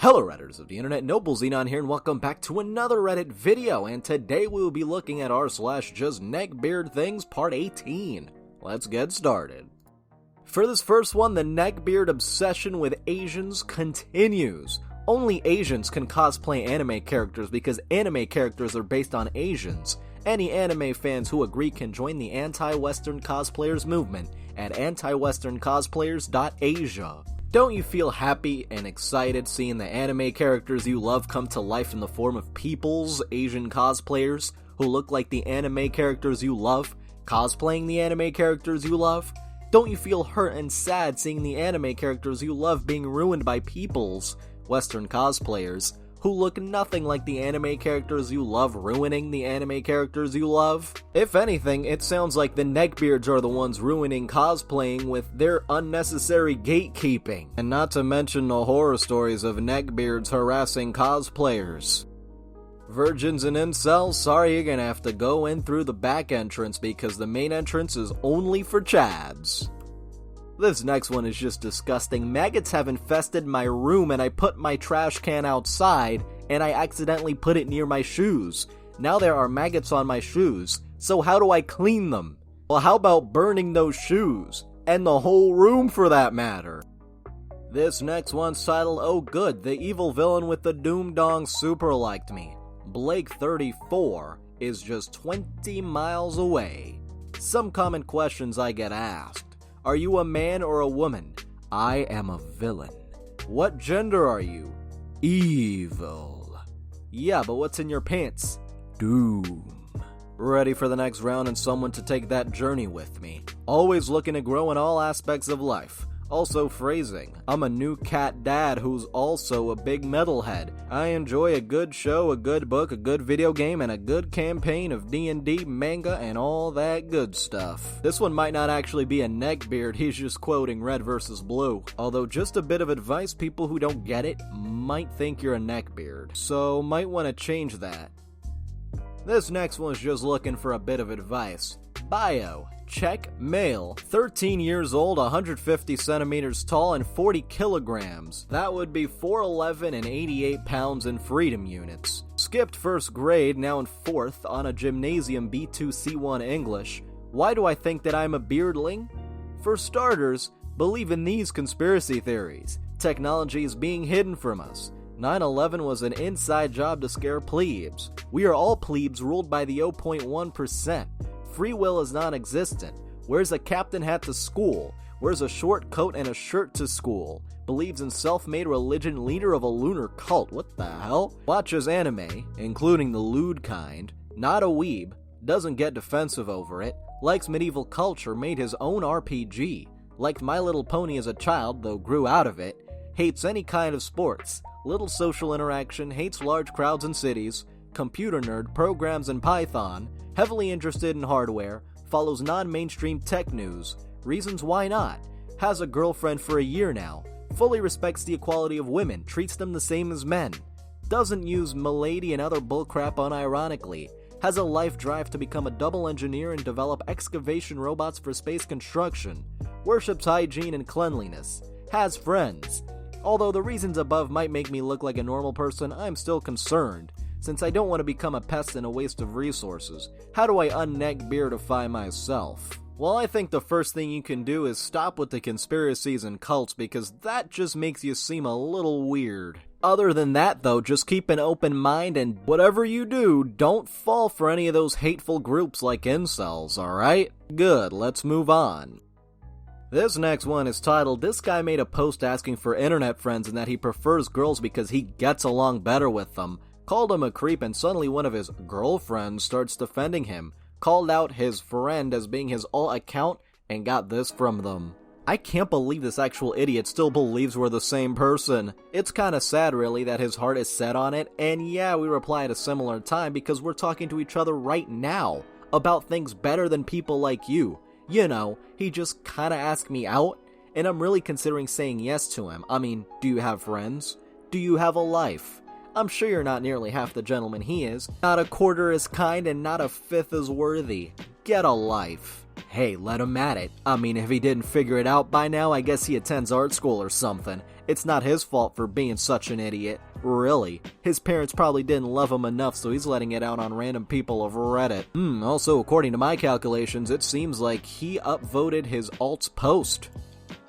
Hello Redditors of the internet, Noble Xenon here and welcome back to another Reddit video, and today we will be looking at r/JustNeckbeardThings part 18. Let's get started. For this first one, the Neckbeard obsession with Asians continues. Only Asians can cosplay anime characters because anime characters are based on Asians. Any anime fans who agree can join the anti-Western cosplayers movement at antiwesterncosplayers.asia. Don't you feel happy and excited seeing the anime characters you love come to life in the form of people's Asian cosplayers who look like the anime characters you love, cosplaying the anime characters you love? Don't you feel hurt and sad seeing the anime characters you love being ruined by people's Western cosplayers who look nothing like the anime characters you love ruining the anime characters you love? If anything, it sounds like the Neckbeards are the ones ruining cosplaying with their unnecessary gatekeeping. And not to mention the horror stories of Neckbeards harassing cosplayers. Virgins and incels, sorry, you're gonna have to go in through the back entrance because the main entrance is only for chads. This next one is just disgusting. Maggots have infested my room and I put my trash can outside and I accidentally put it near my shoes. Now there are maggots on my shoes, so how do I clean them? Well, how about burning those shoes? And the whole room for that matter. This next one's titled, Oh Good, the evil villain with the Doom Dong super liked me. Blake 34 is just 20 miles away. Some common questions I get asked. Are you a man or a woman? I am a villain. What gender are you? Evil. Yeah, but what's in your pants? Doom. Ready for the next round and someone to take that journey with me. Always looking to grow in all aspects of life. Also phrasing. I'm a new cat dad who's also a big metalhead. I enjoy a good show, a good book, a good video game, and a good campaign of D&D, manga, and all that good stuff. This one might not actually be a Neckbeard, he's just quoting Red vs. Blue. Although just a bit of advice, people who don't get it might think you're a Neckbeard. So might want to change that. This next one's just looking for a bit of advice. Bio. Check. Male. 13 years old, 150 centimeters tall, and 40 kilograms. That would be 4'11 and 88 pounds in freedom units. Skipped first grade, now in 4th, on a gymnasium B2C1 English. Why do I think that I'm a beardling? For starters, believe in these conspiracy theories. Technology is being hidden from us. 9/11 was an inside job to scare plebes. We are all plebes ruled by the 0.1%. Free will is non-existent. Wears a captain hat to school. Wears a short coat and a shirt to school. Believes in self-made religion, leader of a lunar cult. What the hell? Watches anime, including the lewd kind. Not a weeb. Doesn't get defensive over it. Likes medieval culture. Made his own RPG. Liked My Little Pony as a child, though grew out of it. Hates any kind of sports. Little social interaction. Hates large crowds in cities. Computer nerd. Programs in Python. Heavily interested in hardware, follows non-mainstream tech news, reasons why not, has a girlfriend for a year now, fully respects the equality of women, treats them the same as men, doesn't use milady and other bullcrap unironically, has a life drive to become a double engineer and develop excavation robots for space construction, worships hygiene and cleanliness, has friends. Although the reasons above might make me look like a normal person, I'm still concerned. Since I don't want to become a pest and a waste of resources, how do I un-neckbeardify myself? Well, I think the first thing you can do is stop with the conspiracies and cults because that just makes you seem a little weird. Other than that though, just keep an open mind and whatever you do, don't fall for any of those hateful groups like incels, alright? Good, let's move on. This next one is titled, This guy made a post asking for internet friends and that he prefers girls because he gets along better with them. Called him a creep and suddenly one of his girlfriends starts defending him, called out his friend as being his alt account, and got this from them. I can't believe this actual idiot still believes we're the same person. It's kinda sad really that his heart is set on it, and yeah, we reply at a similar time because we're talking to each other right now about things better than people like you. You know, he just kinda asked me out, and I'm really considering saying yes to him. I mean, do you have friends? Do you have a life? I'm sure you're not nearly half the gentleman he is. Not a quarter as kind and not a fifth as worthy. Get a life. Hey, let him at it. I mean, if he didn't figure it out by now, I guess he attends art school or something. It's not his fault for being such an idiot. Really. His parents probably didn't love him enough, so he's letting it out on random people of Reddit. Also, according to my calculations, it seems like he upvoted his alt's post.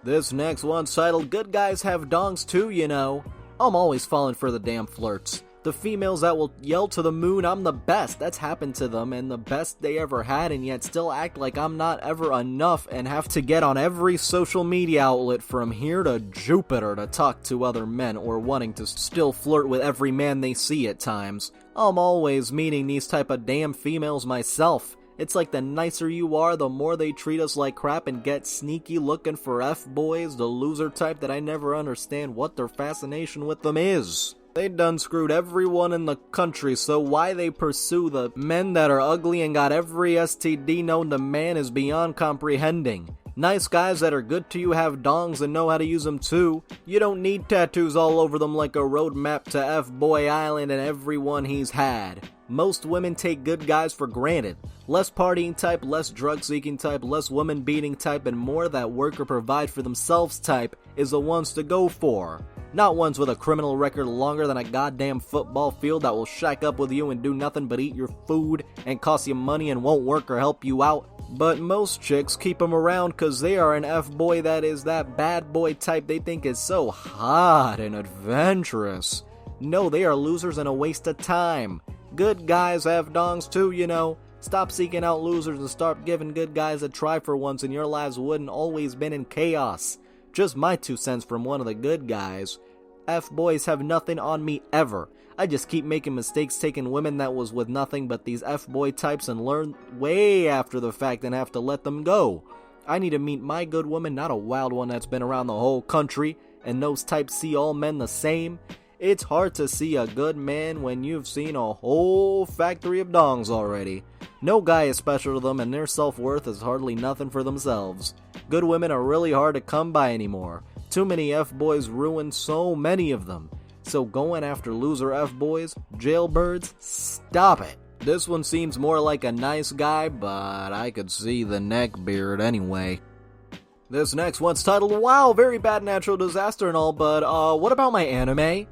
This next one's titled, "Good guys have dongs too, you know." I'm always falling for the damn flirts. The females that will yell to the moon, "I'm the best," that's happened to them, and the best they ever had, and yet still act like I'm not ever enough and have to get on every social media outlet from here to Jupiter to talk to other men, or wanting to still flirt with every man they see at times. I'm always meeting these type of damn females myself. It's like the nicer you are, the more they treat us like crap and get sneaky looking for F-boys, the loser type that I never understand what their fascination with them is. They done screwed everyone in the country, so why they pursue the men that are ugly and got every STD known to man is beyond comprehending. Nice guys that are good to you have dongs and know how to use them too. You don't need tattoos all over them like a roadmap to F-Boy Island and everyone he's had. Most women take good guys for granted. Less partying type, less drug-seeking type, less woman-beating type, and more that work or provide for themselves type is the ones to go for. Not ones with a criminal record longer than a goddamn football field that will shack up with you and do nothing but eat your food and cost you money and won't work or help you out. But most chicks keep them around cause they are an F-boy that is that bad boy type they think is so hot and adventurous. No, they are losers and a waste of time. Good guys have dongs too, you know. Stop seeking out losers and start giving good guys a try for once and your lives wouldn't always been in chaos. Just my 2 cents from one of the good guys. F-boys have nothing on me ever. I just keep making mistakes taking women that was with nothing but these F-boy types and learn way after the fact and have to let them go. I need to meet my good woman, not a wild one that's been around the whole country and those types see all men the same. It's hard to see a good man when you've seen a whole factory of dongs already. No guy is special to them and their self-worth is hardly nothing for themselves. Good women are really hard to come by anymore. Too many F-boys ruin so many of them. So going after loser F-boys, jailbirds, stop it. This one seems more like a nice guy, but I could see the neckbeard anyway. This next one's titled, "Wow, very bad natural disaster and all, but what about my anime?"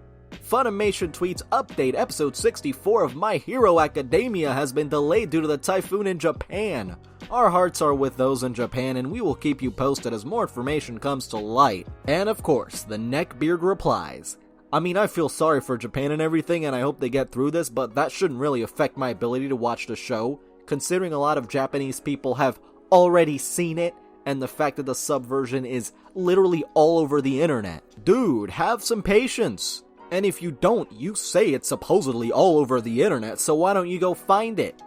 Funimation tweets, "Update, episode 64 of My Hero Academia has been delayed due to the typhoon in Japan. Our hearts are with those in Japan and we will keep you posted as more information comes to light." And of course, the Neckbeard replies, "I mean, I feel sorry for Japan and everything and I hope they get through this, but that shouldn't really affect my ability to watch the show, considering a lot of Japanese people have already seen it and the fact that the subversion is literally all over the internet. Dude, have some patience. And if you don't, you say it's supposedly all over the internet, so why don't you go find it?"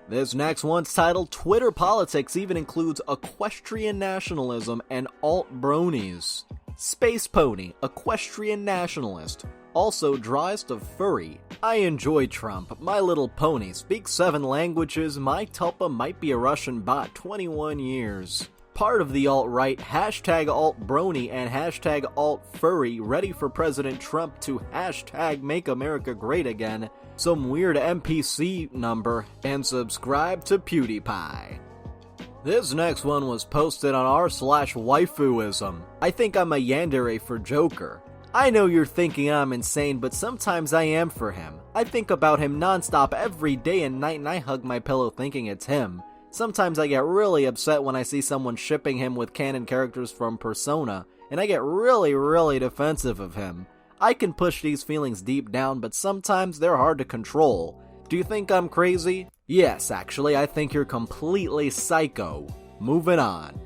This next one's titled, "Twitter politics even includes equestrian nationalism and alt-bronies." Space Pony, equestrian nationalist, also driest of furry. "I enjoy Trump. My Little Pony speaks 7 languages. My Tulpa might be a Russian bot, 21 years. Part of the alt-right, hashtag alt-brony and hashtag alt-furry, ready for President Trump to hashtag make America great again, some weird NPC number, and subscribe to PewDiePie." This next one was posted on r/waifuism. "I think I'm a yandere for Joker. I know you're thinking I'm insane, but sometimes I am for him. I think about him nonstop every day and night and I hug my pillow thinking it's him. Sometimes I get really upset when I see someone shipping him with canon characters from Persona, and I get really defensive of him. I can push these feelings deep down, but sometimes they're hard to control. Do you think I'm crazy? Yes, actually, I think you're completely psycho. Moving on."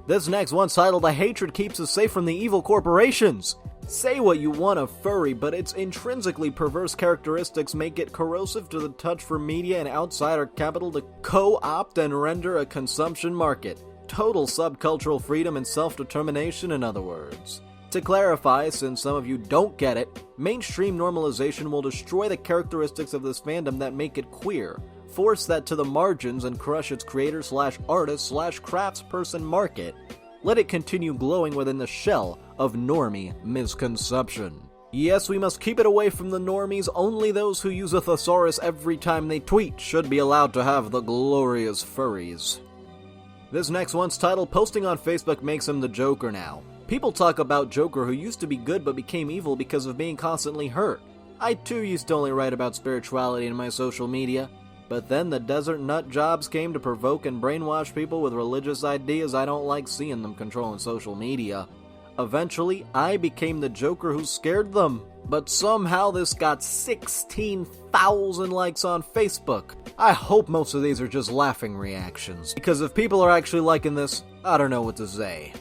This next one's titled, "The hatred keeps us safe from the evil corporations." Say what you want of furry, but its intrinsically perverse characteristics make it corrosive to the touch for media and outsider capital to co-opt and render a consumption market. Total subcultural freedom and self-determination, in other words. To clarify, since some of you don't get it, mainstream normalization will destroy the characteristics of this fandom that make it queer, force that to the margins and crush its creator/artist/craftsperson market. Let it continue glowing within the shell of normie misconception. Yes, we must keep it away from the normies. Only those who use a thesaurus every time they tweet should be allowed to have the glorious furries. This next one's titled, "Posting on Facebook makes him the Joker now." People talk about Joker who used to be good but became evil because of being constantly hurt. I too used to only write about spirituality in my social media, but then the desert nut jobs came to provoke and brainwash people with religious ideas. I don't like seeing them controlling social media. Eventually, I became the Joker who scared them. But somehow this got 16,000 likes on Facebook. I hope most of these are just laughing reactions, because if people are actually liking this, I don't know what to say.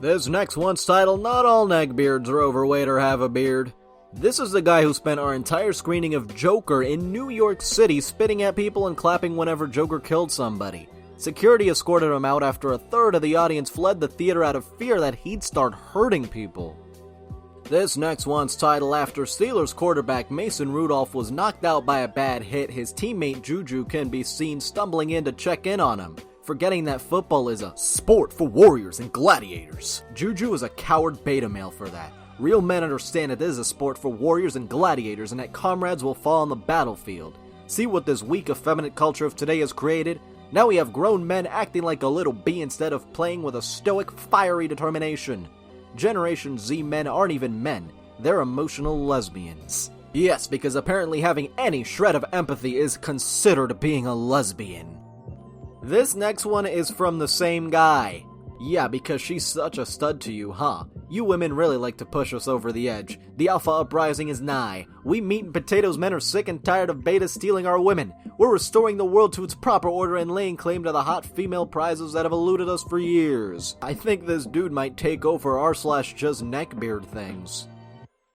This next one's titled, Not All Neckbeards Are Overweight or Have a Beard. This is the guy who spent our entire screening of Joker in New York City spitting at people and clapping whenever Joker killed somebody. Security escorted him out after a third of the audience fled the theater out of fear that he'd start hurting people. This next one's titled, After Steelers quarterback Mason Rudolph was knocked out by a bad hit, his teammate Juju can be seen stumbling in to check in on him, forgetting that football is a sport for warriors and gladiators. Juju is a coward beta male for that. Real men understand it is a sport for warriors and gladiators and that comrades will fall on the battlefield. See what this weak, effeminate culture of today has created? Now we have grown men acting like a little bee instead of playing with a stoic, fiery determination. Generation Z men aren't even men, they're emotional lesbians. Yes, because apparently having any shred of empathy is considered being a lesbian. This next one is from the same guy. Yeah, because she's such a stud to you, huh? You women really like to push us over the edge. The alpha uprising is nigh. We meat and potatoes men are sick and tired of betas stealing our women. We're restoring the world to its proper order and laying claim to the hot female prizes that have eluded us for years. I think this dude might take over r/JustNeckbeardThings.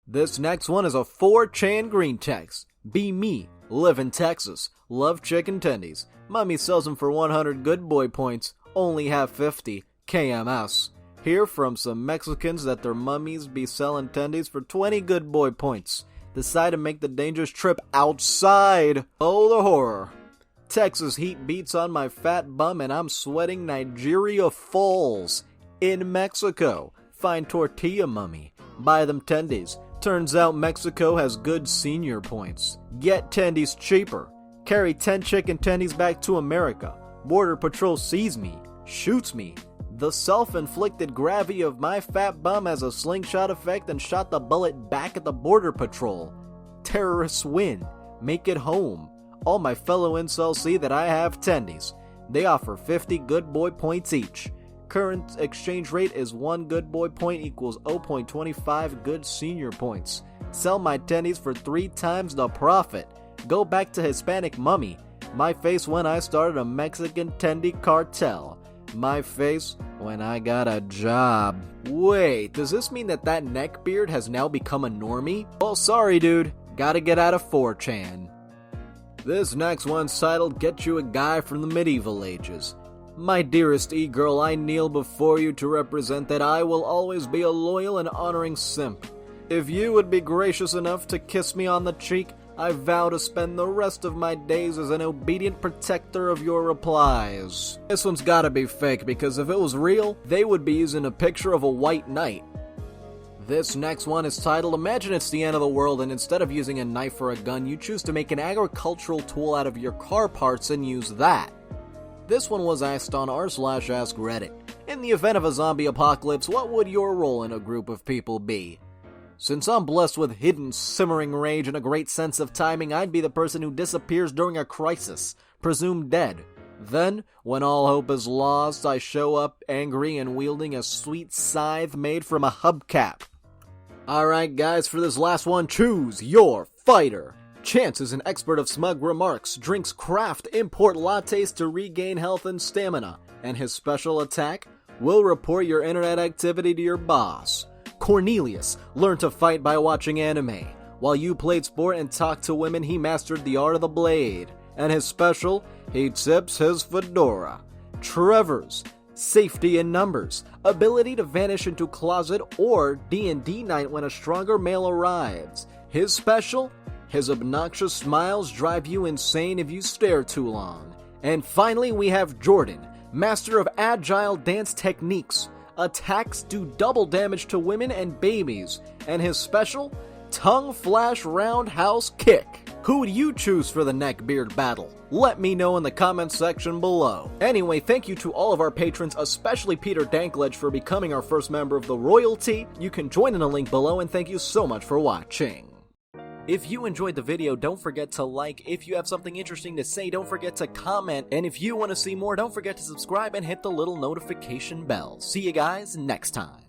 This next one is a 4chan green text. Be me, live in Texas, love chicken tendies. Mommy sells them for 100 good boy points, only have 50 KMS. Hear from some Mexicans that their mummies be selling tendies for 20 good boy points. Decide to make the dangerous trip outside. Oh, the horror. Texas heat beats on my fat bum and I'm sweating Nigeria Falls. In Mexico, find tortilla mummy. Buy them tendies. Turns out Mexico has good senior points. Get tendies cheaper. Carry 10 chicken tendies back to America. Border Patrol sees me, shoots me. The self-inflicted gravity of my fat bum has a slingshot effect and shot the bullet back at the Border Patrol. Terrorists win. Make it home. All my fellow incels see that I have tendies. They offer 50 good boy points each. Current exchange rate is 1 good boy point equals 0.25 good senior points. Sell my tendies for 3 times the profit. Go back to Hispanic mummy. My face when I started a Mexican tendy cartel. My face when I got a job. Wait, does this mean that Neckbeard has now become a normie? Well, sorry dude, gotta get out of 4chan. This next one's titled, Get You a Guy from the Medieval Ages. My dearest e-girl, I kneel before you to represent that I will always be a loyal and honoring simp. If you would be gracious enough to kiss me on the cheek, I vow to spend the rest of my days as an obedient protector of your replies. This one's gotta be fake, because if it was real, they would be using a picture of a white knight. This next one is titled, Imagine it's the end of the world and instead of using a knife or a gun, you choose to make an agricultural tool out of your car parts and use that. This one was asked on r/AskReddit. In the event of a zombie apocalypse, what would your role in a group of people be? Since I'm blessed with hidden, simmering rage and a great sense of timing, I'd be the person who disappears during a crisis, presumed dead. Then, when all hope is lost, I show up angry and wielding a sweet scythe made from a hubcap. Alright guys, for this last one, choose your fighter. Chance is an expert of smug remarks, drinks craft import lattes to regain health and stamina, and his special attack will report your internet activity to your boss. Cornelius learned to fight by watching anime. While you played sport and talked to women, he mastered the art of the blade. And his special, he tips his fedora. Trevor's safety in numbers, ability to vanish into closet or D&D night when a stronger male arrives. His special, his obnoxious smiles drive you insane if you stare too long. And finally we have Jordan, master of agile dance techniques. Attacks do double damage to women and babies, and his special, tongue flash roundhouse kick. Who would you choose for the Neckbeard battle? Let me know in the comments section below. Anyway, thank you to all of our patrons, especially Peter Dankledge for becoming our first member of the royalty. You can join in the link below, and thank you so much for watching. If you enjoyed the video, don't forget to like. If you have something interesting to say, don't forget to comment. And if you want to see more, don't forget to subscribe and hit the little notification bell. See you guys next time.